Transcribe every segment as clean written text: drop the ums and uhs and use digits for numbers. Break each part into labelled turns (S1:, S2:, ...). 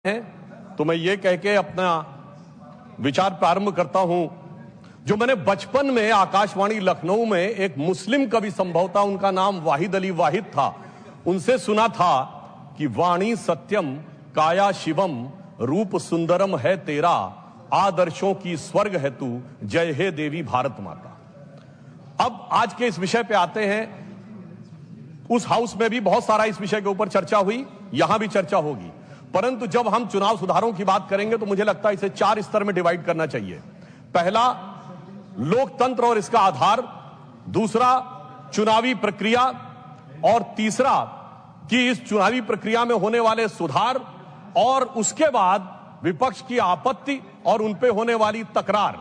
S1: तो मैं ये कह के अपना विचार प्रारंभ करता हूं। जो मैंने बचपन में आकाशवाणी लखनऊ में एक मुस्लिम कवि संभवतः उनका नाम वाहिद अली वाहिद था, उनसे सुना था कि वाणी सत्यम काया शिवम रूप सुंदरम है तेरा, आदर्शों की स्वर्ग है तू, जय हे देवी भारत माता। अब आज के इस विषय पे आते हैं। उस हाउस में भी बहुत सारा इस विषय के ऊपर चर्चा हुई, यहां भी चर्चा होगी, परंतु जब हम चुनाव सुधारों की बात करेंगे तो मुझे लगता है इसे 4 स्तर में डिवाइड करना चाहिए। पहला, लोकतंत्र और इसका आधार, दूसरा चुनावी प्रक्रिया, और तीसरा कि इस चुनावी प्रक्रिया में होने वाले सुधार, और उसके बाद विपक्ष की आपत्ति और उन पे होने वाली तकरार,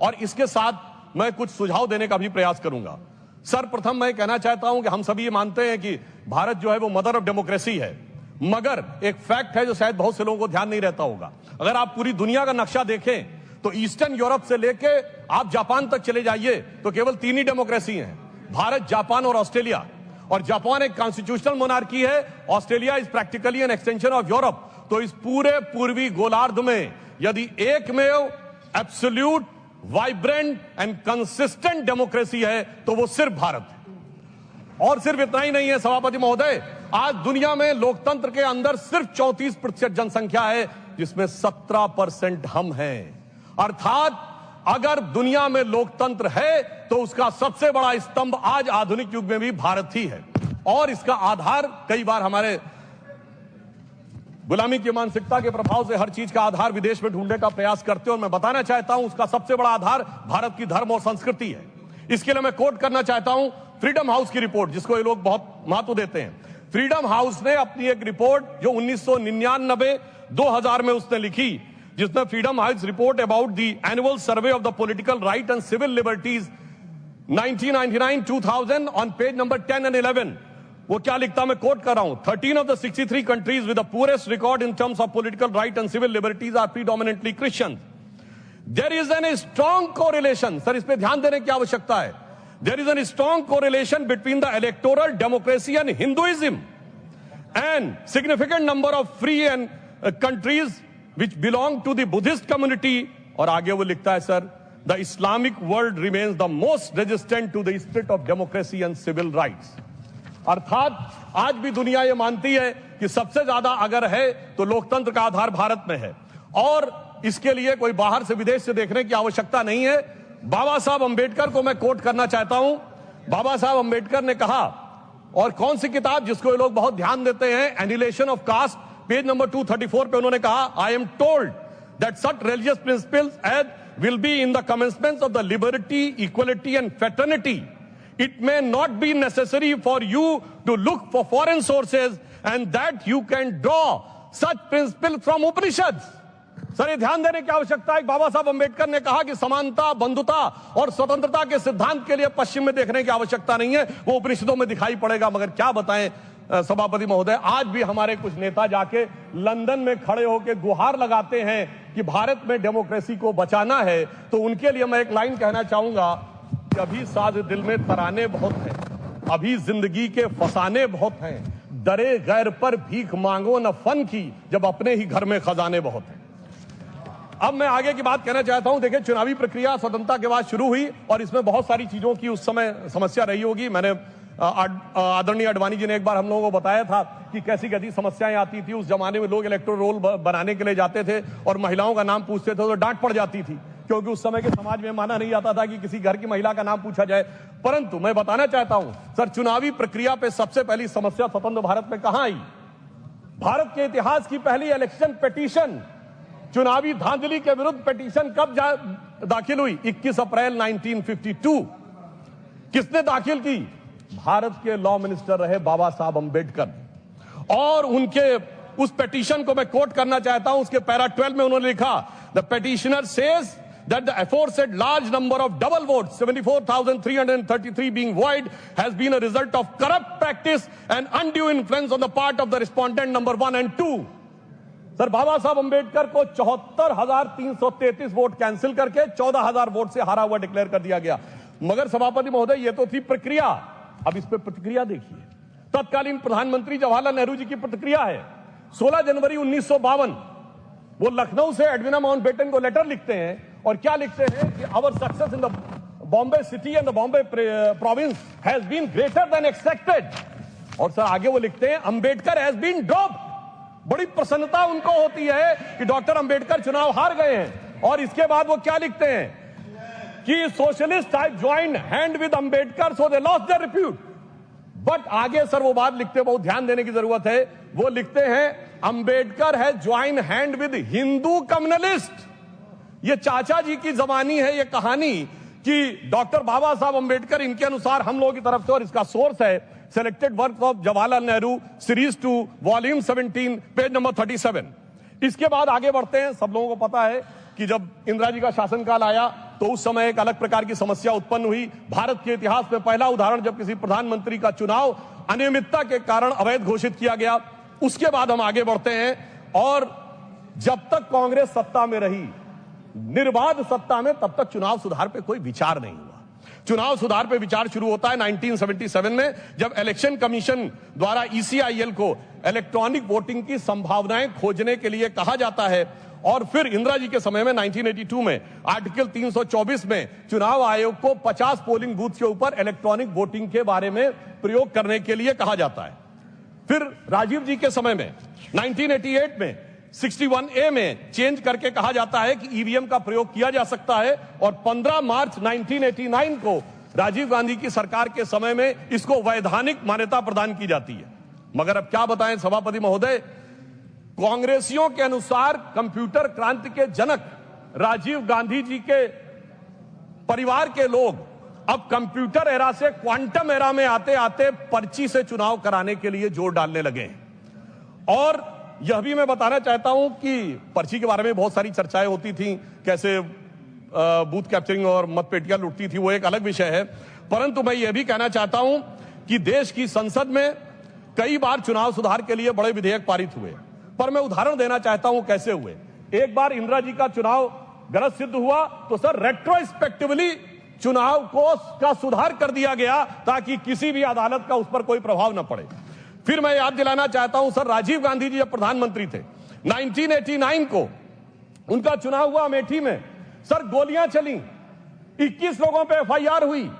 S1: और इसके साथ मैं कुछ सुझाव देने का भी प्रयास करूंगा। सर्वप्रथम मैं कहना चाहता हूं कि हम सभी ये मानते हैं कि भारत जो है वो मदर ऑफ डेमोक्रेसी है, मगर एक फैक्ट है जो शायद बहुत से लोगों को ध्यान नहीं रहता होगा। अगर आप पूरी दुनिया का नक्शा देखें तो ईस्टर्न यूरोप से लेके आप जापान तक चले जाइए तो केवल 3 ही डेमोक्रेसी हैं, भारत, जापान और ऑस्ट्रेलिया। और जापान एक कॉन्स्टिट्यूशनल मोनार्की है, Australia is practically an extension of Europe. तो इस पूरे पूर्वी गोलार्ध में यदि एकमेव absolute vibrant and consistent democracy है तो वो सिर्फ भारत है। और सिर्फ इतना ही नहीं है सभापति महोदय, आज दुनिया में लोकतंत्र के अंदर सिर्फ 34% जनसंख्या है, जिसमें 17% हम हैं। अर्थात अगर दुनिया में लोकतंत्र है तो उसका सबसे बड़ा स्तंभ आज आधुनिक युग में भी भारत ही है। और इसका आधार, कई बार हमारे गुलामी की मानसिकता के प्रभाव से हर चीज का आधार विदेश में ढूंढने का प्रयास करते हैं, और मैं बताना चाहता हूं उसका सबसे बड़ा आधार भारत की धर्म और संस्कृति है। इसके लिए मैं कोट करना चाहता हूं फ्रीडम हाउस की रिपोर्ट, जिसको ये लोग बहुत महत्व देते हैं। फ्रीडम हाउस ने अपनी एक रिपोर्ट जो 1999-2000 में उसने लिखी, जिसमें Freedom House report about the annual survey of the political right and civil liberties 1999-2000 on page number 10 and 11, वो क्या लिखता, मैं कोट कर रहा हूं, 13 of the 63 countries with the poorest record in terms of political right and civil liberties are predominantly Christians. There is a strong correlation, sir इस पे ध्यान देने की आवश्यकता है, there is a strong correlation between the electoral democracy and Hinduism, and significant number of free and countries which belong to the Buddhist community. और आगे वो लिखता है, sir, the Islamic world remains the most resistant to the spirit of democracy and civil rights. अर्थात आज भी दुनिया ये मानती है कि सबसे ज्यादा अगर है तो लोकतंत्र का आधार भारत में है, और इसके लिए कोई बाहर से विदेश से देखने की आवश्यकता नहीं है। बाबा साहब अंबेडकर को मैं कोट करना चाहता हूं। बाबा साहब अंबेडकर ने कहा, और कौन सी किताब जिसको ये लोग बहुत ध्यान देते हैं, annihilation of caste, page number 234 पे उन्होंने कहा, I am told that such religious principles as will be in the commencements of the liberty, equality and fraternity. It may not be necessary for you to look for foreign sources and that you can draw such principles from Upanishads. Sir, ये ध्यान देने की आवश्यकता है। बाबा साहब अंबेडकर ने कहा कि समानता, बंधुता और स्वतंत्रता के सिद्धांत के लिए पश्चिम में देखने की आवश्यकता नहीं है, वो उपनिषदों में दिखाई पड़ेगा। मगर क्या बताएं सभापति महोदय, आज भी हमारे कुछ नेता जाके लंदन में खड़े होकर गुहार लगाते हैं कि भारत में डेमोक्रेसी को बचाना है। तो उनके लिए मैं एक लाइन कहना चाहूंगा, अभी साज दिल में तराने बहुत हैं, अभी जिंदगी के फसाने बहुत हैं, डरे गैर पर भीख मांगो न फन की, जब अपने ही घर में खजाने बहुत हैं। अब मैं आगे की बात कहना चाहता हूं। देखिए, चुनावी प्रक्रिया स्वतंत्रता के बाद शुरू हुई और इसमें बहुत सारी चीजों की उस समय समस्या रही होगी। मैंने आदरणीय आडवाणी जी ने एक बार हम लोगों को बताया था कि कैसी कैसी समस्याएं आती थी। उस जमाने में लोग इलेक्टोरल रोल बनाने के लिए जाते थे और महिलाओं का नाम पूछते थे तो डांट पड़ जाती थी, क्योंकि उस समय के समाज में माना नहीं जाता था कि किसी घर की महिला का नाम पूछा जाए। परंतु मैं बताना चाहता हूं सर, चुनावी प्रक्रिया पे सबसे पहली समस्या स्वतंत्र भारत में कहां आई? भारत के इतिहास की पहली इलेक्शन पिटीशन, चुनावी धांधली के विरुद्ध पिटीशन कब दाखिल हुई? 21 अप्रैल 1952। किसने दाखिल की? भारत के लॉ मिनिस्टर रहे बाबा साहब अंबेडकर। और उनके उस पिटीशन को मैं कोट करना चाहता हूं। उसके पैरा 12 में उन्होंने लिखा, the petitioner says that the aforesaid large number of double votes, 74,333 being void, has been a result of corrupt practice and undue influence on the part of the respondent number 1 and 2. Sir, बाबा साहब अंबेडकर को 74,333 vote cancel करके 14,000 vote से हारा हुआ declare कर दिया गया। मगर सभापति महोदय, ये तो थी प्रक्रिया। अब इस पर प्रतिक्रिया देखिए। तत्कालीन प्रधानमंत्री जवाहरलाल नेहरू जी की प्रतिक्रिया है, 16 जनवरी 1952 वो लखनऊ से एडविना माउंटबेटन को लेटर लिखते हैं और क्या लिखते हैं कि our success in the Bombay city and the Bombay province has been greater than expected. और सर आगे वो लिखते हैं अंबेडकर हैज बीन ड्रॉप्ड। बड़ी प्रसन्नता उनको होती है कि डॉक्टर अंबेडकर चुनाव हार गए हैं। और इसके बाद वो क्या लिखते हैं कि socialist have joined hand with Ambedkar so they lost their repute. But आगे सर वो बात लिखते, बहुत ध्यान देने की जरूरत है, वो लिखते हैं अंबेडकर है join hand with Hindu communalist. ये चाचा जी की जबानी है ये कहानी कि डॉक्टर बाबा साहब अंबेडकर इनके अनुसार हम लोगों की तरफ से, और इसका सोर्स है selected work of Jawaharlal Nehru series 2 volume 17 page number 37। इसके बाद आगे बढ़ते हैं। सब लोगों को पता है कि जब इंदिरा जी का शासनकाल आया तो उस समय एक अलग प्रकार की समस्या उत्पन्न हुई। भारत के इतिहास में पहला उदाहरण जब किसी प्रधानमंत्री का चुनाव अनियमितता के कारण अवैध घोषित किया गया। उसके बाद हम आगे बढ़ते हैं और जब तक कांग्रेस सत्ता में रही, निर्बाध सत्ता में, तब तक चुनाव सुधार पे कोई विचार नहीं हुआ। चुनाव सुधार पे विचार शुरू होता है 1977 में, जब इलेक्शन कमीशन द्वारा ECIL को इलेक्ट्रॉनिक वोटिंग की संभावनाएं खोजने के लिए कहा जाता है। और फिर इंदिरा जी के समय में 1982 में आर्टिकल 324 में चुनाव आयोग को 50 पोलिंग बूथ के ऊपर इलेक्ट्रॉनिक वोटिंग के बारे में प्रयोग करने के लिए कहा जाता है। फिर राजीव जी के समय में 1988 में 61A में चेंज करके कहा जाता है कि EVM का प्रयोग किया जा सकता है। और 15 मार्च 1989 को राजीव गांधी की सरकार के समय में इसको वैधानिक मान्यता प्रदान की जाती है। मगर अब क्या बताएं सभापति महोदय, कांग्रेसियों के अनुसार कंप्यूटर क्रांति के जनक राजीव गांधी जी के परिवार के लोग अब कंप्यूटर एरा से क्वांटम एरा में आते आते पर्ची से चुनाव कराने के लिए जोर डालने लगे। और यह भी मैं बताना चाहता हूं कि पर्ची के बारे में बहुत सारी चर्चाएं होती थी, कैसे बूथ कैप्चरिंग और मतपेटियां लुटती थी, वो एक अलग विषय है। परंतु मैं यह भी कहना चाहता हूं कि देश की संसद में कई बार चुनाव सुधार के लिए बड़े विधेयक पारित हुए। पर मैं उदाहरण देना चाहता हूं कैसे हुए। एक बार इंदिरा जी का चुनाव गलत सिद्ध हुआ तो सर रेट्रोस्पेक्टिवली चुनाव का सुधार कर दिया गया ताकि किसी भी अदालत का उस पर कोई प्रभाव न पड़े। फिर मैं याद दिलाना चाहता हूं सर, राजीव गांधी जी जब प्रधानमंत्री थे 1989 को उनका चुनाव हुआ अमेठी में, सर गोलियां चली, 21 लोगों पे FIR हुई।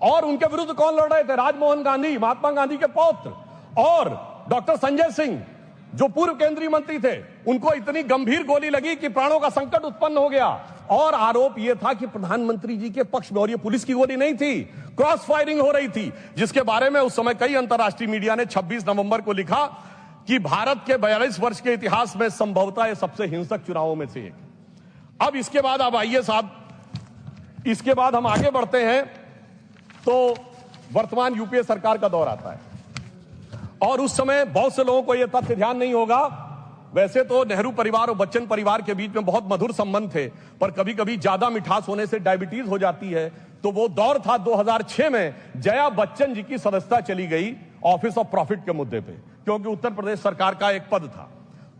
S1: और उनके विरुद्ध कौन लड़ रहे थे? राजमोहन गांधी, महात्मा गांधी के पौत्र, और डॉक्टर संजय सिंह जो पूर्व केंद्रीय मंत्री थे। उनको इतनी गंभीर गोली लगी कि प्राणों का संकट उत्पन्न हो गया। और आरोप यह था कि प्रधानमंत्री जी के पक्ष में, और यह पुलिस की गोली नहीं थी, क्रॉस फायरिंग हो रही थी, जिसके बारे में उस समय कई अंतर्राष्ट्रीय मीडिया ने 26 नवंबर को लिखा कि भारत के 42 वर्ष के इतिहास में संभवतः यह सबसे हिंसक चुनावों में से एक। अब इसके बाद आप आइए साहब, इसके बाद हम आगे बढ़ते हैं तो वर्तमान यूपीए सरकार का दौर आता है। और उस समय बहुत से लोगों को यह तथ्य ध्यान नहीं होगा, वैसे तो नेहरू परिवार और बच्चन परिवार के बीच में बहुत मधुर संबंध थे, पर कभी कभी ज्यादा मिठास होने से डायबिटीज हो जाती है। तो वो दौर था 2006 में जया बच्चन जी की सदस्यता चली गई ऑफिस ऑफ प्रॉफिट के मुद्दे पे, क्योंकि उत्तर प्रदेश सरकार का एक पद था।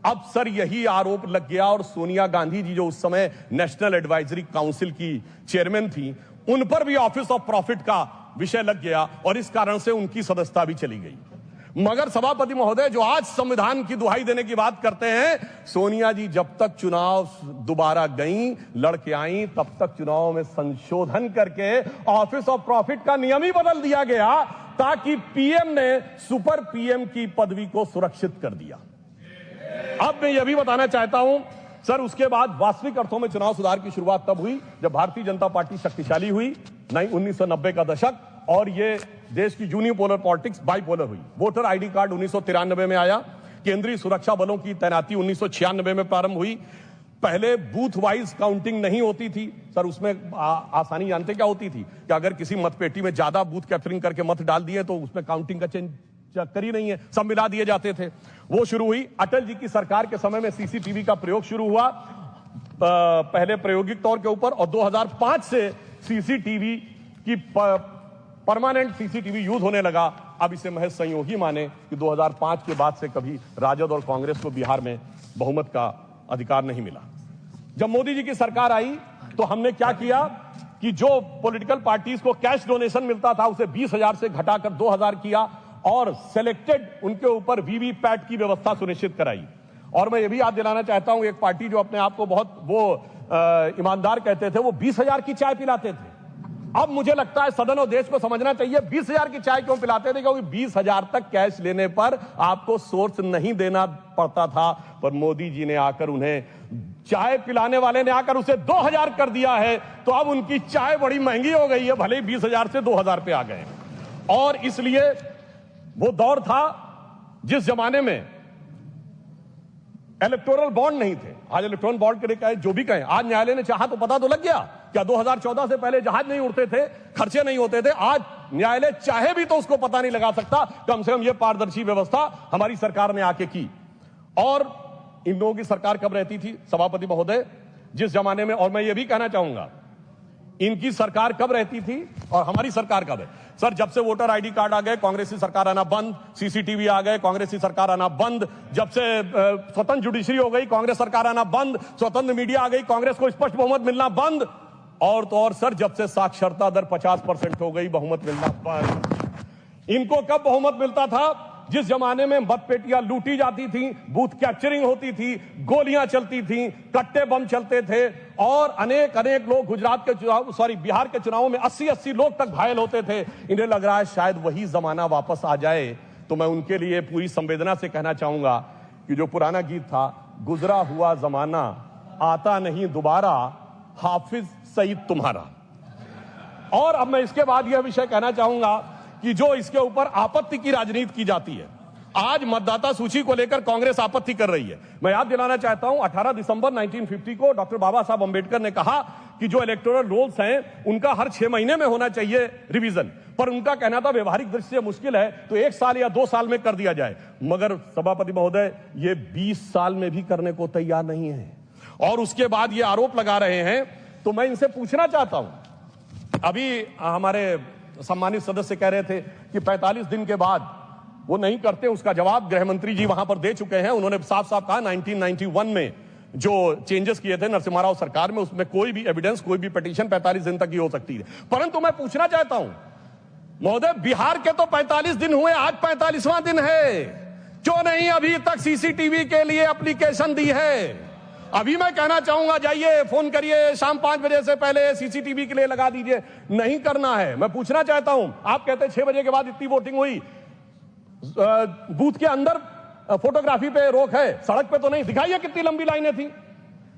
S1: अब सर यही आरोप लग गया और सोनिया गांधी जी जो उस समय नेशनल एडवाइजरी काउंसिल की चेयरमैन थी, उन पर भी ऑफिस ऑफ प्रॉफिट का विषय लग गया और इस कारण से उनकी सदस्यता भी चली गई। मगर सभापति महोदय, जो आज संविधान की दुहाई देने की बात करते हैं, सोनिया जी जब तक चुनाव दोबारा गईं, लड़के आईं, तब तक चुनाव में संशोधन करके ऑफिस ऑफ प्रॉफिट का नियम ही बदल दिया गया ताकि पीएम ने सुपर पीएम की पदवी को सुरक्षित कर दिया। अब मैं यह भी बताना चाहता हूं सर, उसके बाद वास्तविक अर्थों में चुनाव सुधार की शुरुआत तब हुई जब भारतीय जनता पार्टी शक्तिशाली हुई, 1990 का दशक, और ये देश की यूनिपोलर पॉलिटिक्स बाइपोलर हुई। वोटर आईडी कार्ड 1993 में आया, केंद्रीय सुरक्षा बलों की तैनाती 1996 में प्रारंभ हुई। पहले बूथ वाइज काउंटिंग नहीं होती थी सर, उसमें आसानी जानते क्या होती थी कि अगर किसी मतपेटी में ज्यादा बूथ कैप्चरिंग करके मत डाल दिए तो उसमें काउंटिंग का चक्कर ही नहीं है, सब मिला दिए जाते थे। वो शुरू हुई। अटल जी की सरकार के समय में सीसीटीवी का प्रयोग शुरू हुआ, पहले प्रायोगिक तौर के ऊपर, और 2005 से सीसीटीवी की परमानेंट सीसीटीवी यूज होने लगा। अब इसे महज संयोग ही माने कि 2005 के बाद से कभी राजद और कांग्रेस को बिहार में बहुमत का अधिकार नहीं मिला। जब मोदी जी की सरकार आई तो हमने क्या किया कि जो पॉलिटिकल पार्टीज को कैश डोनेशन मिलता था उसे 20,000 से घटाकर 2,000 किया और सिलेक्टेड उनके ऊपर वीवीपैट की व्यवस्था सुनिश्चित कराई। और मैं ये भी याद दिलाना चाहता हूं, एक पार्टी जो अपने आप को बहुत ईमानदार कहते थे, वो 20,000 की चाय पिलाते थे। अब मुझे लगता है सदन और देश को समझना चाहिए 20,000 की चाय क्यों पिलाते थे, क्योंकि 20,000 तक कैश लेने पर आपको सोर्स नहीं देना पड़ता था। पर मोदी जी ने आकर, उन्हें चाय पिलाने वाले ने आकर उसे 2,000 कर दिया है। तो अब उनकी चाय बड़ी महंगी हो गई है, भले ही 20,000 से 2,000 पे आ गए। और इसलिए वो दौर था जिस जमाने में इलेक्टोरल बॉन्ड नहीं थे। आज इलेक्टोरल बॉन्ड के लिए कहे जो भी कहें, आज न्यायालय ने चाहा तो पता तो लग गया। क्या 2014 से पहले जहाज नहीं उड़ते थे, खर्चे नहीं होते थे? आज न्यायालय चाहे भी तो उसको पता नहीं लगा सकता। कम से कम यह पारदर्शी व्यवस्था हमारी सरकार ने आके की। और इन लोगों की सरकार कब रहती थी सभापति महोदय, जिस जमाने में, और मैं ये भी कहना चाहूंगा, इनकी सरकार कब रहती थी और हमारी सरकार कब है? सर, जब से वोटर आईडी कार्ड आ गए, कांग्रेस की सरकार आना बंद, सीसीटीवी आ गए, कांग्रेस की सरकार आना बंद, जब से स्वतंत्र जुडिशरी हो गई, कांग्रेस सरकार आना बंद, स्वतंत्र मीडिया आ गई, कांग्रेस को स्पष्ट बहुमत मिलना बंद। और तो और सर, जब से साक्षरता दर 50% हो गई, बहुमत मिलना बंद। इनको कब बहुमत मिलता था? जिस जमाने में मतपेटियां लूटी जाती थी, बूथ कैप्चरिंग होती थी, गोलियां चलती थी, कट्टे बम चलते थे, और अनेक लोग गुजरात के चुनाव, बिहार के चुनावों में 80-80 लोग तक घायल होते थे। इन्हें लग रहा है शायद वही जमाना वापस आ जाए। तो मैं उनके लिए पूरी संवेदना से कहना चाहूंगा कि जो पुराना गीत था, गुजरा हुआ जमाना आता नहीं दोबारा, हाफिज सईद तुम्हारा। और अब मैं इसके बाद यह विषय कहना चाहूंगा कि जो इसके ऊपर आपत्ति की राजनीति की जाती है, आज मतदाता सूची को लेकर कांग्रेस आपत्ति कर रही है। मैं याद दिलाना चाहता हूं, 18 दिसंबर 1950 को डॉक्टर बाबा साहब अंबेडकर ने कहा कि जो इलेक्टोरल रोल्स हैं उनका हर 6 महीने में होना चाहिए रिवीजन। पर उनका कहना था व्यवहारिक दृष्टि से मुश्किल है, तो 1 साल या 2 साल में कर दिया जाए। मगर सभापति महोदय, ये 20 साल में भी करने को तैयार नहीं है। और उसके बाद ये आरोप लगा रहे हैं। तो मैं इनसे पूछना चाहता हूं, अभी हमारे सम्मानित सदस्य कह रहे थे कि 45 दिन के बाद वो नहीं करते, उसका जवाब गृह मंत्री जी वहां पर दे चुके हैं। उन्होंने साफ साफ कहा 1991 में जो चेंजेस किए थे नरसिम्हा राव सरकार में, उसमें कोई भी एविडेंस, कोई भी पिटीशन 45 दिन तक ही हो सकती है। परंतु मैं पूछना चाहता हूं महोदय, बिहार के तो 45 दिन हुए, आज 45वां दिन है, क्यों नहीं अभी तक सीसीटीवी के लिए एप्लीकेशन दी है? अभी मैं कहना चाहूंगा, जाइए फोन करिए, शाम 5 बजे से पहले सीसीटीवी के लिए लगा दीजिए। नहीं करना है। मैं पूछना चाहता हूं, आप कहते हैं 6 बजे के बाद इतनी वोटिंग हुई, बूथ के अंदर फोटोग्राफी पे रोक है, सड़क पे तो नहीं। दिखाइए कितनी लंबी लाइनें थी,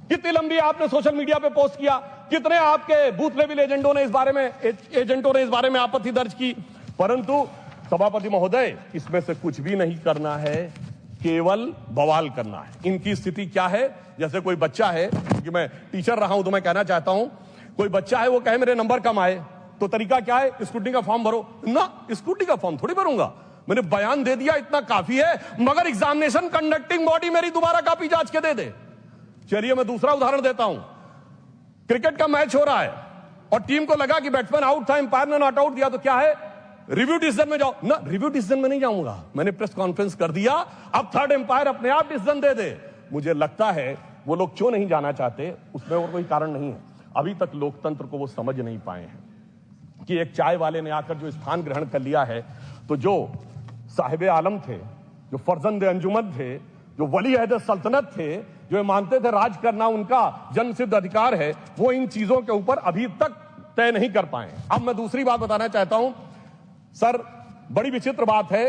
S1: कितनी लंबी आपने सोशल मीडिया पे पोस्ट किया, कितने आपके बूथ लेवल एजेंटों ने इस बारे में आपत्ति दर्ज की। परंतु सभापति महोदय, इसमें से कुछ भी नहीं करना है, केवल बवाल करना है। इनकी स्थिति क्या है? जैसे कोई बच्चा है, कि मैं टीचर रहा हूं तो मैं कहना चाहता हूं, कोई बच्चा है वो कहे मेरे नंबर कम आए, तो तरीका क्या है? स्कूटी का फॉर्म भरो ना। स्कूटी का फॉर्म थोड़ी भरूंगा, मैंने बयान दे दिया, इतना काफी है। मगर एग्जामिनेशन कंडक्टिंग बॉडी मेरी दोबारा कॉपी जांच के दे दे। चलिए मैं दूसरा उदाहरण देता हूं। क्रिकेट का मैच हो रहा है और टीम को लगा कि बैट्समैन आउट था, अंपायर ने नॉट आउट दिया, तो क्या है? रिव्यू डिसीजन में जाओ ना। रिव्यू डिसीजन में नहीं जाऊंगा, मैंने प्रेस कॉन्फ्रेंस कर दिया, अब थर्ड अंपायर अपने आप डिसीजन दे दे। मुझे लगता है वो लोग क्यों नहीं जाना चाहते, उसमें और कोई कारण नहीं है। अभी तक लोकतंत्र को वो समझ नहीं पाए हैं कि एक चाय वाले ने आकर जो स्थान ग्रहण कर लिया है, तो जो साहिब आलम थे, जो फर्जंद अंजुमन थे, जो वली अहद सल्तनत थे, जो मानते थे राज करना उनका जन्मसिद्ध अधिकार है, वो इन चीजों के ऊपर अभी तक तय नहीं कर पाए। अब मैं दूसरी बात बताना चाहता हूं सर, बड़ी विचित्र बात है,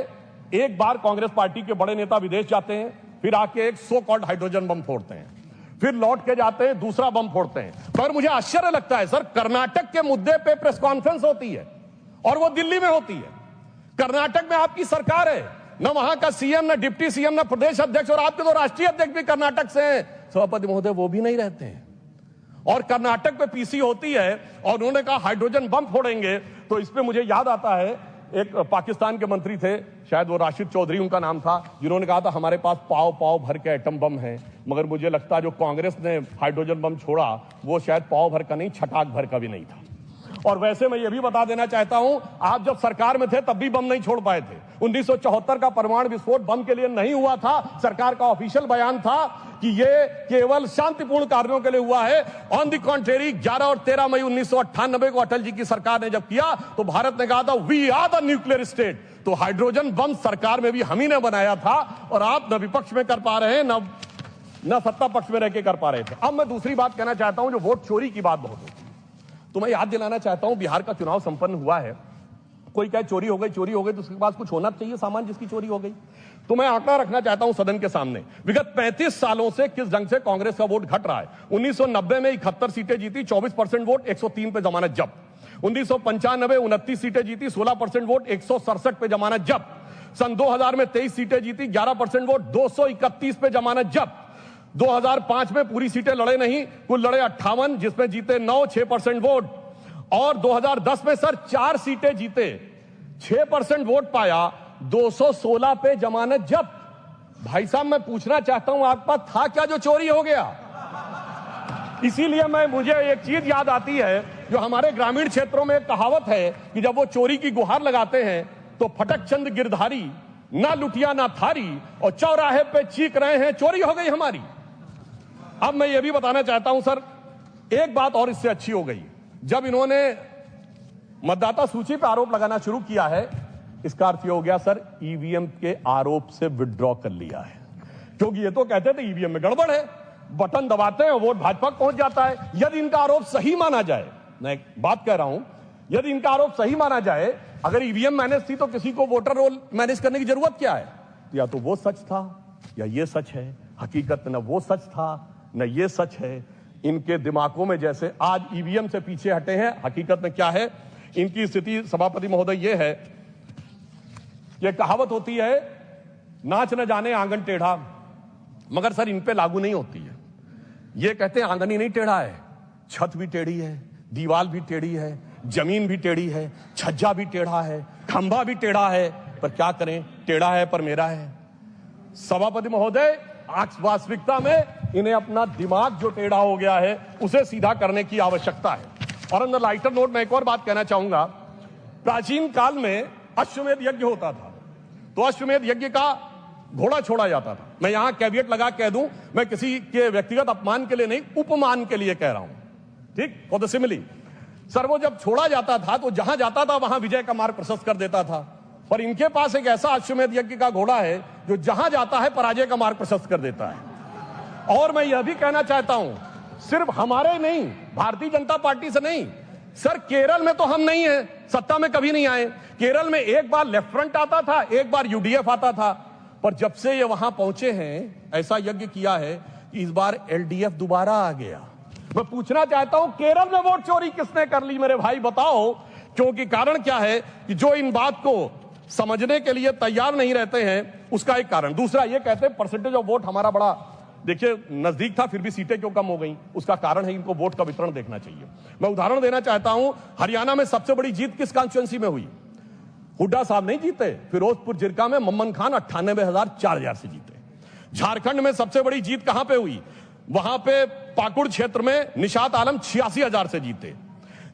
S1: एक बार कांग्रेस पार्टी के बड़े नेता विदेश जाते हैं, फिर आके एक सो कॉल्ड हाइड्रोजन बम फोड़ते हैं, फिर लौट के जाते हैं, दूसरा बम फोड़ते हैं। पर मुझे आश्चर्य लगता है सर, कर्नाटक के मुद्दे पे प्रेस कॉन्फ्रेंस होती है और वो दिल्ली में होती है। कर्नाटक में आपकी सरकार है, न वहां का सीएम, न डिप्टी सीएम, न प्रदेश अध्यक्ष, और आपके तो राष्ट्रीय अध्यक्ष भी कर्नाटक से हैं। सभापति महोदय, वो भी नहीं रहते हैं। और कर्नाटक पे पीसी होती है और उन्होंने कहा हाइड्रोजन बम फोड़ेंगे। तो इस पे मुझे याद आता है, एक पाकिस्तान के मंत्री थे, शायद वो राशिद चौधरी उनका नाम था, जिन्होंने कहा था हमारे पास पाव पाव भर के एटम बम है। मगर मुझे लगता है जो कांग्रेस ने हाइड्रोजन बम छोड़ा, वो शायद पाव भर का नहीं, छटाक भर का भी नहीं था। और वैसे मैं ये भी बता देना चाहता हूं, आप जब सरकार में थे तब भी बम नहीं छोड़ पाए थे। 1974 का परमाणु विस्फोट बम के लिए नहीं हुआ था। सरकार का ऑफिशियल बयान था कि ये केवल शांतिपूर्ण कार्यों के लिए हुआ है। ऑन द कॉन्ट्रेरी 11 और 13 मई 1998 को अटल जी की सरकार ने जब किया तो भारत ने कहा था we are the nuclear state. तो हाइड्रोजन बम सरकार में भी हम ही ने बनाया था, और आप न विपक्ष में कर पा रहे हैं, न ना सत्ता पक्ष में रह के कर पा रहे थे। अब मैं दूसरी बात कहना चाहता हूं, जो वोट चोरी की बात बहुत होती है, तो मैं याद दिलाना चाहता हूं, बिहार का चुनाव संपन्न हुआ है। कोई कहे चोरी हो गई तो उसके पास कुछ होना चाहिए सामान जिसकी चोरी हो गई। तो मैं आंकड़ा रखना चाहता हूं सदन के सामने, विगत 35 सालों से किस ढंग से कांग्रेस का वोट घट रहा है। 1990 में 71 सीटें जीती, 24% वोट, 103 पे जमानत जब्त। 1995 29 सीटें जीती, 16% वोट, 167 पे जमानत जब्त। सन 2000 में 23 सीटें जीती, 11% वोट, 231 पे जमानत जब्त। 2005 में पूरी सीटें लड़े नहीं, कुल लड़े 58, जिसमें जीते 9, 6% वोट। और 2010 में सर 4 सीटें जीते, 6% वोट पाया, 216 पे जमानत जब्त। भाई साहब मैं पूछना चाहता हूं, आपके पास था क्या जो चोरी हो गया? इसीलिए मुझे एक चीज याद आती है, जो हमारे ग्रामीण क्षेत्रों में एक कहावत है कि जब वो चोरी की गुहार लगाते हैं तो फटक चंद गिरधारी, ना लुटिया ना थारी, और चौराहे पे चीख रहे हैं चोरी हो गई हमारी। अब मैं ये भी बताना चाहता हूं सर, एक बात और इससे अच्छी हो गई, जब इन्होंने मतदाता सूची पर आरोप लगाना शुरू किया है, इसका अर्थ ये हो गया सर, ईवीएम के आरोप से विड्रॉ कर लिया है। क्योंकि ये तो कहते थे ईवीएम में गड़बड़ है, बटन दबाते हैं वोट भाजपा को पहुंच जाता है। यदि इनका आरोप सही माना जाए, मैं एक बात कह रहा हूं, यदि इनका आरोप सही माना जाए, अगर ईवीएम मैनेज थी तो किसी को वोटर रोल मैनेज करने की जरूरत क्या है? या तो वो सच था या ये सच है। हकीकत न वो सच था न ये सच है। इनके दिमागों में जैसे आज ईवीएम से पीछे हटे हैं, हकीकत में क्या है इनकी स्थिति। सभापति महोदय, ये है, ये कहावत होती है, नाच न जाने आंगन टेढ़ा, मगर सर इन पे लागू नहीं होती है। ये कहते हैं आंगन ही नहीं टेढ़ा है, छत भी टेढ़ी है, दीवार भी टेढ़ी है, जमीन भी टेढ़ी है, छज्जा भी टेढ़ा है, खंभा भी टेढ़ा है, पर क्या करें, टेढ़ा है पर मेरा है। सभापति महोदय, वास्तविकता में इन्हें अपना दिमाग जो टेढ़ा हो गया है उसे सीधा करने की आवश्यकता है। और अंदर लाइटर नोट में एक और बात कहना चाहूंगा, प्राचीन काल में अश्वमेध यज्ञ होता था, तो अश्वमेध यज्ञ का घोड़ा छोड़ा जाता था। मैं यहां कैवियट लगा कह दूं, मैं किसी के व्यक्तिगत अपमान के लिए नहीं, उपमान के लिए कह रहा हूं, ठीक, फॉर द सिमिली। सर वो जब छोड़ा जाता था तो जहां जाता था वहां विजय का मार्ग प्रशस्त कर देता था, पर इनके पास एक ऐसा अश्वमेध यज्ञ का घोड़ा है जो जहां जाता है पराजय का मार्ग प्रशस्त कर देता है। और मैं यह भी कहना चाहता हूं, सिर्फ हमारे नहीं, भारतीय जनता पार्टी से नहीं, सर केरल में तो हम नहीं है, सत्ता में कभी नहीं आए। केरल में एक बार लेफ्ट फ्रंट आता था, एक बार यूडीएफ आता था, पर जब से ये वहां पहुंचे हैं, ऐसा यज्ञ किया है कि इस बार एलडीएफ दोबारा आ गया। मैं पूछना चाहता हूं, केरल में वोट चोरी किसने कर ली मेरे भाई, बताओ। क्योंकि कारण क्या है कि जो इन बात को समझने के लिए तैयार नहीं रहते हैं, उसका एक कारण। दूसरा, ये कहते हैं परसेंटेज ऑफ वोट हमारा बड़ा, देखिए नजदीक था फिर भी सीटें क्यों कम हो गई, उसका कारण है इनको वोट का वितरण देखना चाहिए। मैं उदाहरण देना चाहता हूं, हरियाणा में सबसे बड़ी जीत किस कॉन्स्टिट्यूएंसी में हुई? हुड्डा साहब नहीं जीते, फिरोजपुर जिरका में मम्मन खान 98,000 से जीते। झारखंड में सबसे बड़ी जीत कहां पे हुई? वहां पे पाकुड़ क्षेत्र में निशात आलम 86,000 से जीते।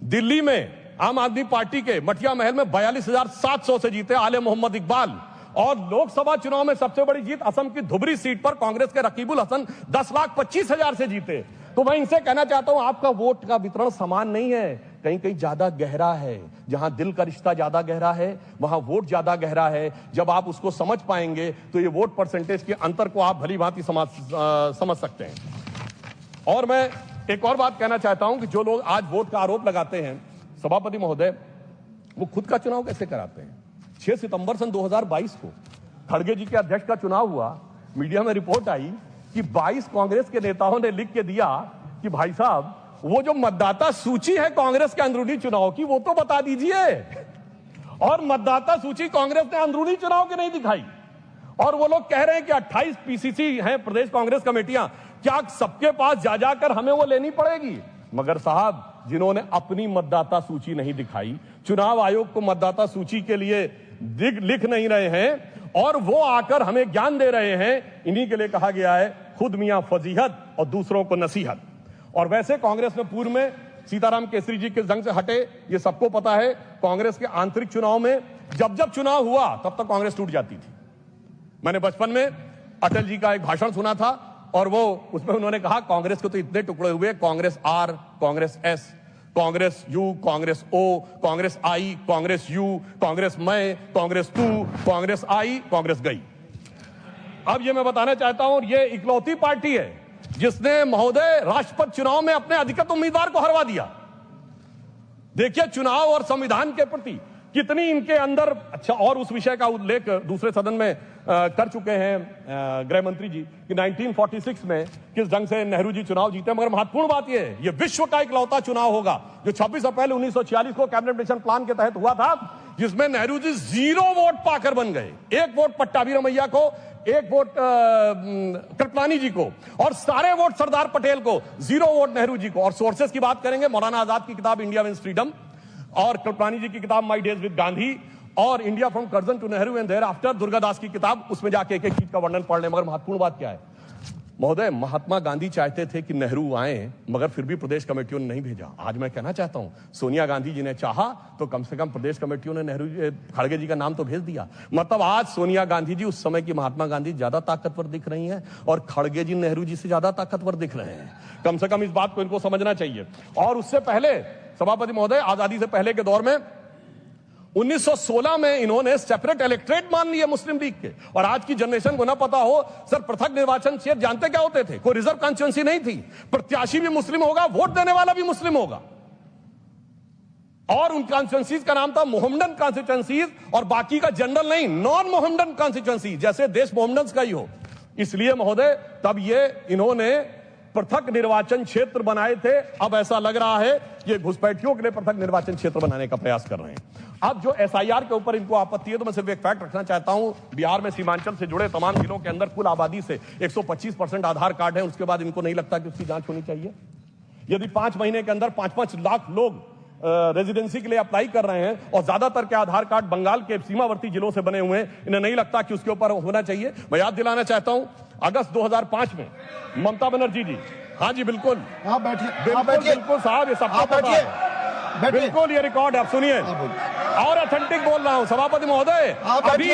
S1: दिल्ली में आम आदमी पार्टी के मटिया महल में 42,700 से जीते आले मोहम्मद इकबाल। और लोकसभा चुनाव में सबसे बड़ी जीत असम की धुबरी सीट पर कांग्रेस के रकीबुल हसन 10,25,000 से जीते। तो मैं इनसे कहना चाहता हूं, आपका वोट का वितरण समान नहीं है, कहीं कहीं ज्यादा गहरा है। जहां दिल का रिश्ता ज्यादा गहरा है वहां वोट ज्यादा गहरा है। जब आप उसको समझ पाएंगे तो ये वोट परसेंटेज के अंतर को आप भली भांति समझ सकते हैं। और मैं एक और बात कहना चाहता हूं कि जो लोग आज वोट का आरोप लगाते हैं, सभापति महोदय, वो खुद का चुनाव कैसे कराते हैं? 6 सितंबर सन 2022 को खड़गे जी के अध्यक्ष का चुनाव हुआ, मीडिया में रिपोर्ट आई कि 22 कांग्रेस के नेताओं ने लिख के दिया कि भाई साहब वो जो मतदाता सूची है कांग्रेस के अंदरूनी चुनाव की, वो तो बता दीजिए। और मतदाता सूची कांग्रेस ने अंदरूनी चुनाव की नहीं दिखाई। और वो लोग कह रहे हैं कि 28 पीसीसी हैं प्रदेश कांग्रेस कमेटियां, क्या सबके पास जा जाकर हमें वो लेनी पड़ेगी? मगर साहब, जिन्होंने अपनी मतदाता सूची नहीं दिखाई, चुनाव आयोग को मतदाता सूची के लिए लिख नहीं रहे हैं और वो आकर हमें ज्ञान दे रहे हैं, इन्हीं के लिए कहा गया है खुद मियां फजीहत और दूसरों को नसीहत। और वैसे कांग्रेस में पूर्व में सीताराम केसरी जी किस ढंग से हटे ये सबको पता है। कांग्रेस के आंतरिक चुनाव में जब जब चुनाव हुआ तब तक कांग्रेस टूट जाती थी। मैंने बचपन में अटल जी का एक भाषण सुना था और वो उसमें उन्होंने कहा कांग्रेस के तो इतने टुकड़े हुए, Congress R, Congress S, Congress U, Congress O, Congress I, Congress U, Congress मैं, कांग्रेस तू, कांग्रेस आई, कांग्रेस गई। अब ये मैं बताना चाहता हूं, ये इकलौती पार्टी है जिसने महोदय राष्ट्रपति चुनाव में अपने अधिकृत उम्मीदवार को हरवा दिया। देखिए चुनाव और संविधान के प्रति कितनी इनके अंदर अच्छा। और उस विषय का उल्लेख दूसरे सदन में कर चुके हैं गृह मंत्री जी कि 1946 में किस ढंग से नेहरू जी चुनाव जीते। मगर महत्वपूर्ण बात यह है, यह विश्व का इकलौता चुनाव होगा जो 26 अप्रैल 1946 को कैबिनेट मिशन प्लान के तहत हुआ था, जिसमें नेहरू जी 0 वोट पाकर बन गए। 1 वोट पट्टाभी रमैया को, 1 वोट कृपलानी जी को और सारे वोट सरदार पटेल को, 0 वोट नेहरू जी को। और सोर्सेस की बात करेंगे, मौलाना आजाद की किताब इंडिया विंस फ्रीडम और कृपलानी जी की किताब माई डेज विद गांधी और India from Curzon to Nehru and thereafter Durgadas की किताब, उसमें जाके एक एक चीज का वर्णन पढ़ लें। मगर महत्वपूर्ण बात क्या है महोदय, महात्मा गांधी चाहते थे कि नेहरू आए, मगर फिर भी प्रदेश कमेटियों ने नहीं भेजा। आज मैं कहना चाहता हूं, सोनिया गांधी जी ने चाहा तो कम से कम प्रदेश कमेटियों ने नेहरू खड़गे जी का नाम तो भेज दिया। मतलब आज सोनिया गांधी जी उस समय की महात्मा गांधी ज्यादा ताकतवर दिख रही हैं और खड़गे जी नेहरू जी से ज्यादा ताकतवर दिख रहे हैं। कम से कम इस बात को इनको समझना चाहिए। और उससे पहले सभापति महोदय, आजादी से पहले के दौर में 1916 में इन्होंने सेपरेट इलेक्ट्रेट मान लिए मुस्लिम लीग के। और आज की जनरेशन को ना पता हो, सर पृथक निर्वाचन क्षेत्र जानते क्या होते थे? कोई रिजर्व कॉन्स्टिट्यूंसी नहीं थी, प्रत्याशी भी मुस्लिम होगा, वोट देने वाला भी मुस्लिम होगा। और उन कॉन्स्टिट्यूंसीज का नाम था मोहम्मडन कॉन्स्टिट्यूंसीज और बाकी का जनरल नहीं, नॉन मोहम्मडन कॉन्स्टिट्यूंसी, जैसे देश मोहम्मडन का ही हो। इसलिए महोदय तब ये इन्होंने पृथक निर्वाचन क्षेत्र बनाए थे। अब ऐसा लग रहा है कि घुसपैठियों के लिए पृथक निर्वाचन क्षेत्र बनाने का प्रयास कर रहे हैं। अब जो एसआईआर के ऊपर इनको आपत्ति है, तो मैं सिर्फ एक फैक्ट रखना चाहता हूं, बिहार में सीमांचल से जुड़े तमाम जिलों के अंदर कुल आबादी से 125% आधार कार्ड है। उसके बाद इनको नहीं लगता कि उसकी जांच होनी चाहिए। यदि 5 महीने के अंदर 5-5 लाख लोग रेजिडेंसी के लिए अप्लाई कर रहे हैं और ज्यादातर के आधार कार्ड बंगाल के सीमावर्ती जिलों से बने हुए हैं, इन्हें नहीं लगता कि उसके ऊपर होना चाहिए। मैं याद दिलाना चाहता हूं, अगस्त 2005 में ममता बनर्जी जी, हाँ जी बिल्कुल,
S2: आप बैठिए,
S1: बिल्कुल साहब, ये सबको पता है, बिल्कुल ये रिकॉर्ड है, आप सुनिए। और ऑथेंटिक बोल रहा हूं सभापति महोदय,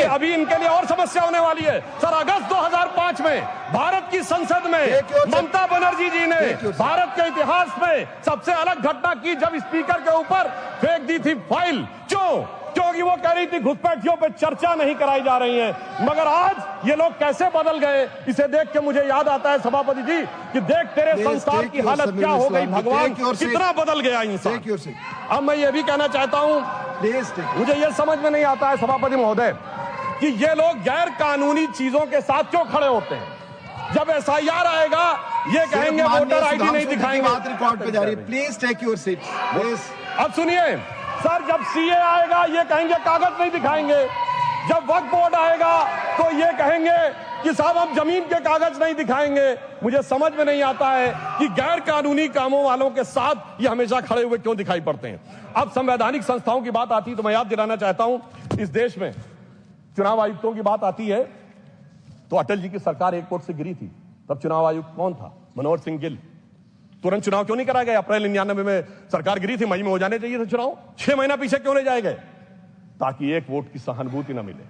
S1: अभी इनके लिए और समस्या होने वाली है। सर अगस्त 2005 में भारत की संसद में ममता बनर्जी जी ने भारत के इतिहास में सबसे अलग घटना की, जब स्पीकर के ऊपर फेंक दी थी फाइल। क्योंकि वो कह रही थी घुसपैठियों पे चर्चा नहीं कराई जा रही है। मगर आज ये लोग कैसे बदल गए, इसे देख के मुझे याद आता है सभापति जी कि देख तेरे संसार की हालत क्या हो गई, भगवान कितना बदल गया इंसान। अब मैं ये भी कहना चाहता हूं, मुझे ये समझ में नहीं आता है सभापति महोदय कि ये लोग गैर कानूनी चीजों के साथ क्यों खड़े होते हैं। जब एसआईआर आएगा ये कहेंगे वोटर आईडी नहीं दिखाएंगे।
S2: रिकॉर्ड पे जा रही है, प्लीज टेक योर सीट।
S1: अब सुनिए सर, जब सीए आएगा ये कहेंगे कागज नहीं दिखाएंगे। जब वक्फ बोर्ड आएगा तो ये कहेंगे कि साहब हम जमीन के कागज नहीं दिखाएंगे। मुझे समझ में नहीं आता है कि गैर कानूनी कामों वालों के साथ ये हमेशा खड़े हुए क्यों दिखाई पड़ते हैं। अब संवैधानिक संस्थाओं की बात आती है तो मैं याद दिलाना चाहता हूं, इस देश में चुनाव आयुक्तों की बात आती है तो अटल जी की सरकार एक वोट से गिरी थी। तब चुनाव आयुक्त कौन था? मनोहर सिंह गिल। तुरंत चुनाव क्यों नहीं कराया गया? अप्रैल 99 में सरकार गिरी थी, मई में हो जाने चाहिए थे चुनाव। 6 महीना पीछे क्यों ले जाए गए? ताकि एक वोट की सहानुभूति न मिले।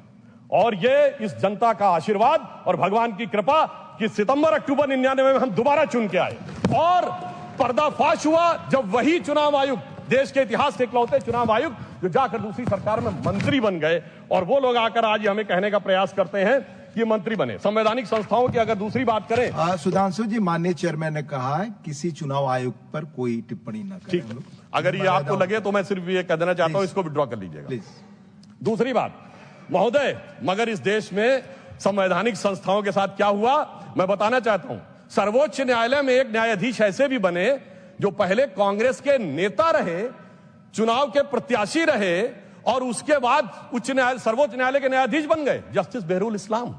S1: और ये इस जनता का आशीर्वाद और भगवान की कृपा कि सितंबर अक्टूबर 99 में हम दोबारा चुन के आए। और पर्दाफाश हुआ जब वही चुनाव आयुक्त, देश के इतिहास के इकलौते चुनाव आयुक्त जो जाकर दूसरी सरकार में मंत्री बन गए, और वो लोग आकर आज हमें कहने का प्रयास करते हैं कि मंत्री बने। संवैधानिक संस्थाओं की अगर दूसरी बात करें,
S2: सुधांशु जी, माननीय चेयरमैन ने कहा है किसी चुनाव आयुक्त पर कोई टिप्पणी न करें।
S1: ठीक, अगर ये आपको लगे तो मैं सिर्फ ये कह देना चाहता हूं, इसको विड्रॉ कर लीजिएगा। दूसरी बात महोदय, मगर इस देश में संवैधानिक संस्थाओं के साथ क्या हुआ मैं बताना चाहता हूं। सर्वोच्च न्यायालय में एक न्यायाधीश ऐसे भी बने जो पहले कांग्रेस के नेता रहे, चुनाव के प्रत्याशी रहे और उसके बाद सर्वोच्च न्यायालय के न्यायाधीश बन गए, जस्टिस बेहरुल इस्लाम।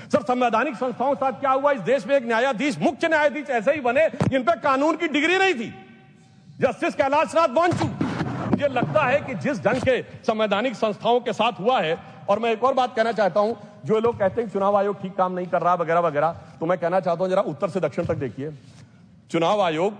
S1: सर संवैधानिक संस्थाओं के साथ क्या हुआ? इस देश में एक न्यायाधीश, मुख्य न्यायाधीश ऐसे ही बने जिन पे कानून की डिग्री नहीं थी, जस्टिस कैलाशनाथ वांचू। मुझे लगता है कि जिस ढंग के संवैधानिक संस्थाओं के साथ हुआ है, और मैं एक और बात कहना चाहता हूं, जो लोग कहते हैं चुनाव आयोग ठीक काम नहीं कर रहा वगैरह वगैरह, तो मैं कहना चाहता हूं जरा उत्तर से दक्षिण तक देखिए। चुनाव आयोग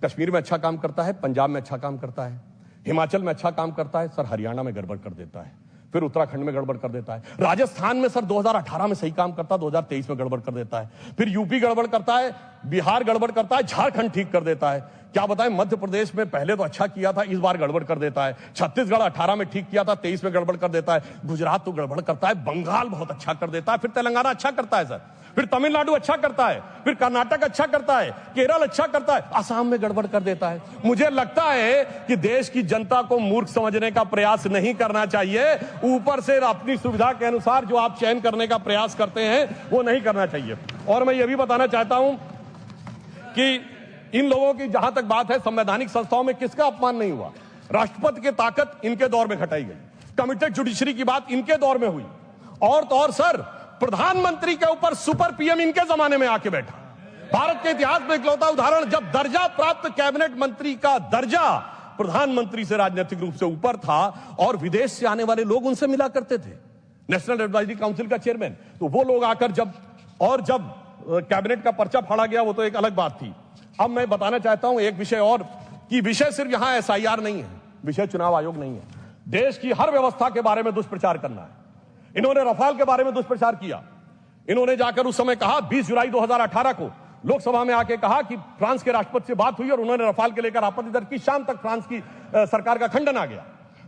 S1: कश्मीर में अच्छा काम करता है, पंजाब में अच्छा काम करता है, हिमाचल में अच्छा काम करता है, सर हरियाणा में गड़बड़ कर देता है, फिर उत्तराखंड में गड़बड़ कर देता है, राजस्थान में सर 2018 में सही काम करता है, 2023 में गड़बड़ कर देता है, फिर यूपी गड़बड़ करता है, बिहार गड़बड़ करता है, झारखंड ठीक कर देता है। क्या बताएं, मध्य प्रदेश में पहले तो अच्छा किया था, इस बार गड़बड़ कर देता है। छत्तीसगढ़ 18 में ठीक किया था, 23 में गड़बड़ कर देता है। गुजरात तो गड़बड़ करता है, बंगाल बहुत अच्छा कर देता है, फिर तेलंगाना अच्छा करता है सर, फिर तमिलनाडु अच्छा करता है, फिर कर्नाटक अच्छा करता है, केरल अच्छा करता है, असम में गड़बड़ कर देता है। मुझे लगता है कि देश की जनता को मूर्ख समझने का प्रयास नहीं करना चाहिए। ऊपर से अपनी सुविधा के अनुसार जो आप चयन करने का प्रयास करते हैं वो नहीं करना चाहिए। और मैं ये भी बताना चाहता हूं कि इन लोगों की जहां तक बात है, संवैधानिक संस्थाओं में किसका अपमान नहीं हुआ। राष्ट्रपति की ताकत इनके दौर में घटाई गई, कमिटेड जुडिशरी की बात इनके दौर में हुई, और तो और सर प्रधानमंत्री के ऊपर सुपर पीएम इनके जमाने में आके बैठा। भारत के इतिहास में इकलौता उदाहरण, जब दर्जा प्राप्त कैबिनेट मंत्री का दर्जा प्रधानमंत्री से राजनीतिक रूप से ऊपर था और विदेश से आने वाले लोग उनसे मिला करते थे, नेशनल एडवाइजरी काउंसिल का चेयरमैन, तो वो लोग आकर जब कैबिनेट का पर्चा फाड़ा गया वो तो एक अलग बात थी। अब मैं बताना चाहता हूं एक विषय और, कि विषय सिर्फ यहां एसआईआर नहीं है, विषय चुनाव आयोग नहीं है। देश की हर व्यवस्था के बारे में दुष्प्रचार करना है। इन्होंने रफाल के बारे में दुष्प्रचार किया। इन्होंने जाकर उस समय कहा, 20 जुलाई 2018 को लोकसभा में आके कहा कि फ्रांस के राष्ट्रपति से बात हुई और उन्होंने रफाल के लेकर आपत्ति दर्ज की। शाम तक फ्रांस की सरकार का खंडन आ गया।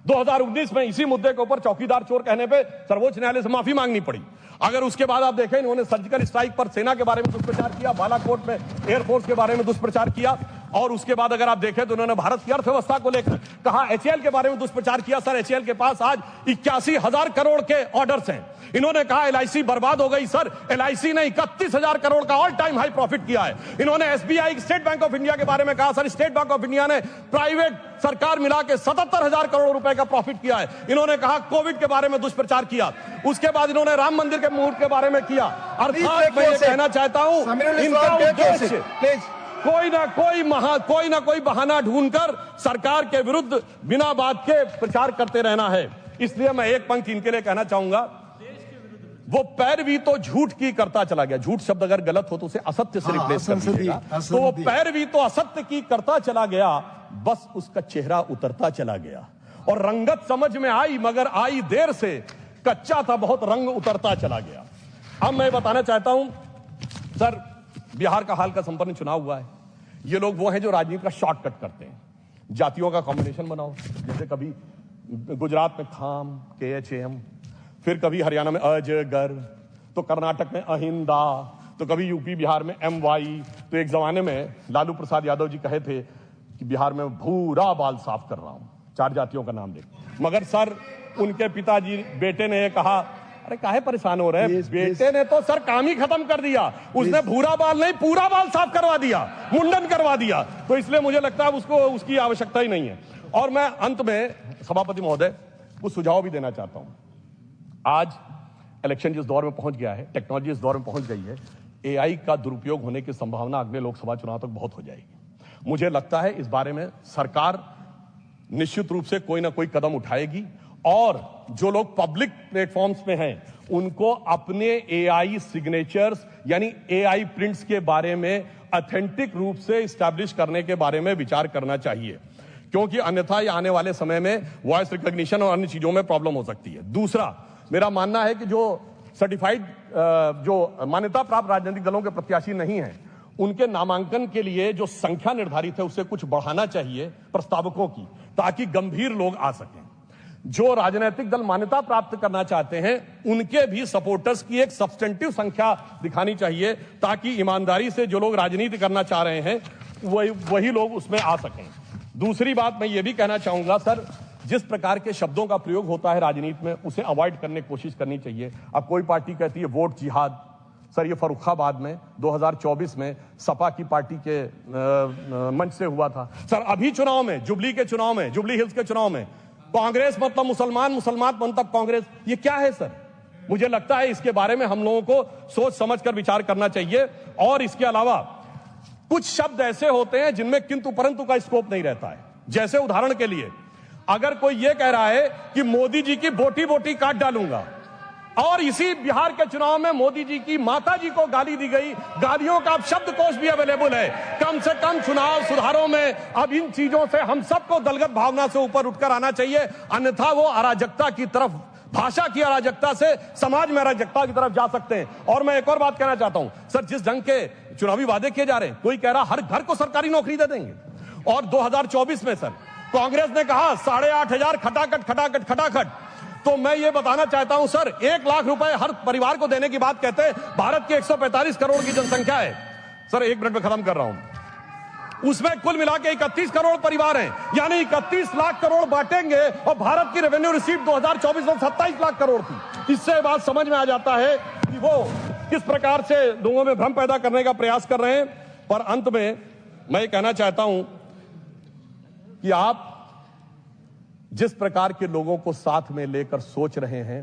S1: 2019 में इसी मुद्दे के ऊपर चौकीदार चोर कहने पे सर्वोच्च न्यायालय से माफी मांगनी पड़ी। अगर उसके बाद आप देखें, इन्होंने सर्जिकल स्ट्राइक पर सेना के बारे में दुष्प्रचार किया, बालाकोट में एयरफोर्स के बारे में दुष्प्रचार किया, और उसके बाद अगर आप देखें तो उन्होंने भारत की अर्थव्यवस्था को लेकर कहा, एचएएल के बारे में दुष्प्रचार किया। सर एचएएल के पास आज 81,000 करोड़ के ऑर्डर्स हैं। इन्होंने कहा एलआईसी बर्बाद हो गई। सर एलआईसी ने 31,000 करोड़ का ऑल टाइम हाई प्रॉफिट किया है। इन्होंने SBI, state bank of India के बारे में कहा। Sir state bank of India ने प्राइवेट सरकार मिला के 77,000 करोड़ रुपए का प्रॉफिट किया है। इन्होंने कहा कोविड के बारे में दुष्प्रचार किया। उसके बाद इन्होंने राम मंदिर के मुहूर्त के बारे में किया। अर्थात मैं ये कहना चाहता हूं, इनका उद्देश्य कोई ना कोई बहाना ढूंढकर सरकार के विरुद्ध बिना बात के प्रचार करते रहना है। इसलिए मैं एक पंक्ति इनके लिए कहना चाहूंगा, वो पैरवी तो झूठ की करता चला गया। झूठ शब्द अगर गलत हो तो उसे असत्य से रिप्लेस कर दीजिएगा। तो वो पैरवी तो असत्य की करता चला गया, बस उसका चेहरा उतरता चला गया। और रंगत समझ में आई मगर आई देर से, कच्चा था बहुत रंग उतरता चला गया। अब मैं बताना चाहता हूं सर, बिहार का हाल का संपन्न चुनाव हुआ है। ये लोग वो हैं जो राजनीति का शॉर्टकट करते हैं, जातियों का कॉम्बिनेशन बनाओ। जैसे कभी गुजरात में खाम, KHAM, फिर कभी हरियाणा में अजगर, तो कर्नाटक में अहिंदा, तो कभी यूपी बिहार में MY। तो एक जमाने में लालू प्रसाद यादव जी कहे थे कि बिहार में भूरा बाल साफ कर रहा हूं, 4 जातियों का नाम देख। मगर सर उनके पिताजी बेटे ने कहा, अरे काहे परेशान हो रहे हैं? बेटे ने तो सर काम ही खत्म कर दिया। उसने भूरा बाल नहीं पूरा बाल साफ करवा दिया, मुंडन करवा दिया। तो इसलिए मुझे लगता है उसको उसकी आवश्यकता ही नहीं है। और मैं अंत में सभापति महोदय कुछ सुझाव भी देना चाहता हूं। आज इलेक्शन जिस दौर में पहुंच गया है, टेक्नोलॉजी इस दौर में पहुंच गई है, AI का दुरुपयोग होने की संभावना अगले लोकसभा चुनाव तक बहुत हो जाएगी। मुझे लगता है इस बारे में सरकार निश्चित रूप से कोई ना कोई कदम उठाएगी, और जो लोग पब्लिक प्लेटफॉर्म्स में हैं उनको अपने AI सिग्नेचर्स यानी AI प्रिंट्स के बारे में ऑथेंटिक रूप से स्टैब्लिश करने के बारे में विचार करना चाहिए, क्योंकि अन्यथा ये आने वाले समय में वॉइस रिकॉग्निशन और अन्य चीजों में प्रॉब्लम हो सकती है। दूसरा मेरा मानना है कि जो सर्टिफाइड जो मान्यता प्राप्त राजनीतिक दलों के प्रत्याशी नहीं हैं, उनके नामांकन के लिए जो संख्या निर्धारित है उससे कुछ बढ़ाना चाहिए प्रस्तावकों की, ताकि गंभीर लोग आ सकें। जो राजनीतिक दल मान्यता प्राप्त करना चाहते हैं उनके भी सपोर्टर्स की एक सब्सटेंटिव संख्या दिखानी चाहिए, ताकि ईमानदारी से जो लोग राजनीति करना चाह रहे हैं वही लोग उसमें आ सकें। दूसरी बात मैं ये भी कहना चाहूंगा सर, जिस प्रकार के शब्दों का प्रयोग होता है राजनीति में उसे अवॉइड करने की कोशिश करनी चाहिए। अब कोई पार्टी कहती है वोट जिहाद, सर ये फर्रुखाबाद में 2024 में सपा की पार्टी के मंच से हुआ था। सर अभी चुनाव में, जुबली के चुनाव में, जुबली हिल्स के चुनाव में कांग्रेस मतलब मुसलमान, मुसलमान मतलब कांग्रेस, ये क्या है सर? मुझे लगता है इसके बारे में हम लोगों को सोच समझ कर विचार करना चाहिए। और इसके अलावा कुछ शब्द ऐसे होते हैं जिनमें किंतु परंतु का स्कोप नहीं रहता है। जैसे उदाहरण के लिए अगर कोई ये कह रहा है कि मोदी जी की बोटी बोटी काट डालूंगा, और इसी बिहार के चुनाव में मोदी जी की माता जी को गाली दी गई, गालियों का शब्दकोश भी अवेलेबल है। कम से कम चुनाव सुधारों में अब इन चीजों से हम सबको दलगत भावना से ऊपर उठकर आना चाहिए, अन्यथा वो अराजकता की तरफ, भाषा की अराजकता से समाज में अराजकता की तरफ जा सकते हैं। और मैं एक और बात कहना चाहता हूं सर, जिस ढंग के चुनावी वादे किए जा रहे हैं। कोई कह रहा हर घर को सरकारी नौकरी दे देंगे, और 2024 में सर कांग्रेस ने कहा 8,500 खटाखट खटाखट खटाखट। तो मैं ये बताना चाहता हूं सर, 1 लाख रुपए हर परिवार को देने की बात कहते हैं। भारत की 145 करोड़ की जनसंख्या है सर, 1 मिनट में खत्म कर रहा हूं। उसमें कुल मिला के 31 करोड़ परिवार हैं, यानी 31 लाख करोड़ बांटेंगे, और भारत की रेवेन्यू रिसीव 2024 में 27 लाख करोड़ थी। इससे बात समझ में आ जाता है कि वो किस प्रकार से लोगों में भ्रम पैदा करने का प्रयास कर रहे हैं। पर अंत में मैं ये कहना चाहता हूं कि आप जिस प्रकार के लोगों को साथ में लेकर सोच रहे हैं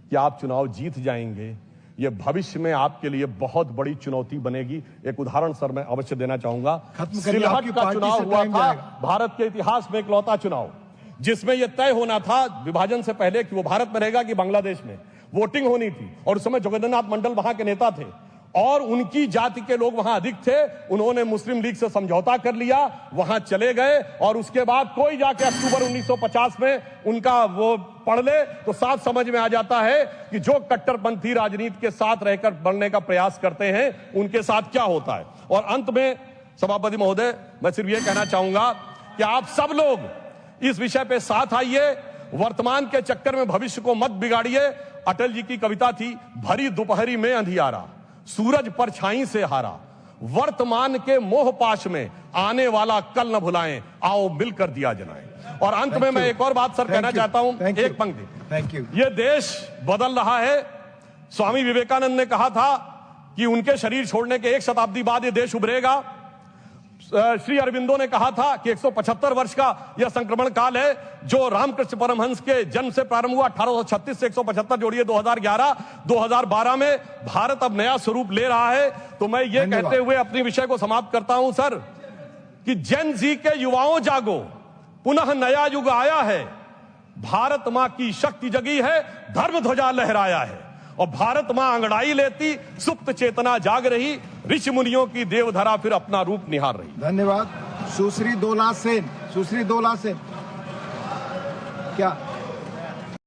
S1: कि आप चुनाव जीत जाएंगे, यह भविष्य में आपके लिए बहुत बड़ी चुनौती बनेगी। एक उदाहरण सर मैं अवश्य देना चाहूंगा। सिलहट का चुनाव हुआ था, भारत के इतिहास में इकलौता चुनाव जिसमें यह तय होना था विभाजन से पहले कि वो भारत में रहेगा कि बांग्लादेश में। वोटिंग होनी थी, और उस समय जोगेंद्रनाथ मंडल वहां के नेता थे, और उनकी जाति के लोग वहां अधिक थे। उन्होंने मुस्लिम लीग से समझौता कर लिया, वहां चले गए, और उसके बाद कोई जाके अक्टूबर 1950 में उनका वो पढ़ ले तो साफ समझ में आ जाता है कि जो कट्टरपंथी राजनीति के साथ रहकर बढ़ने का प्रयास करते हैं उनके साथ क्या होता है। और अंत में सभापति महोदय, मैं सिर्फ ये कहना चाहूंगा कि आप सब लोग इस विषय पे साथ आइए, वर्तमान के चक्कर में भविष्य को मत बिगाड़िए। अटल जी की कविता थी, भरी दोपहरी में अंधियारा, सूरज परछाई से हारा, वर्तमान के मोह पाश में आने वाला कल न भुलाएं, आओ मिलकर दिया जलाएं। और अंत में मैं एक और बात सर कहना चाहता हूं, एक पंक्ति। ये देश बदल रहा है। स्वामी विवेकानंद ने कहा था कि उनके शरीर छोड़ने के 1 शताब्दी बाद ये देश उभरेगा। श्री अरविंदो ने कहा था कि 175 वर्ष का यह संक्रमण काल है जो रामकृष्ण परमहंस के जन्म से प्रारंभ हुआ। 1836 से 175 जोड़िए 2011, 2012 में भारत अब नया स्वरूप ले रहा है। तो मैं ये कहते हुए अपनी विषय को समाप्त करता हूं सर कि जेन जी के युवाओं जागो, पुनः नया युग आया है, भारत मां की शक्ति जगी है, धर्म ध्वजा लहराया है, और भारत मां अंगड़ाई लेती, सुप्त चेतना जाग रही, ऋषि मुनियों की देवधरा फिर अपना रूप निहार रही।
S2: धन्यवाद। सुश्री दोला सेन, सुश्री दोला सेन क्या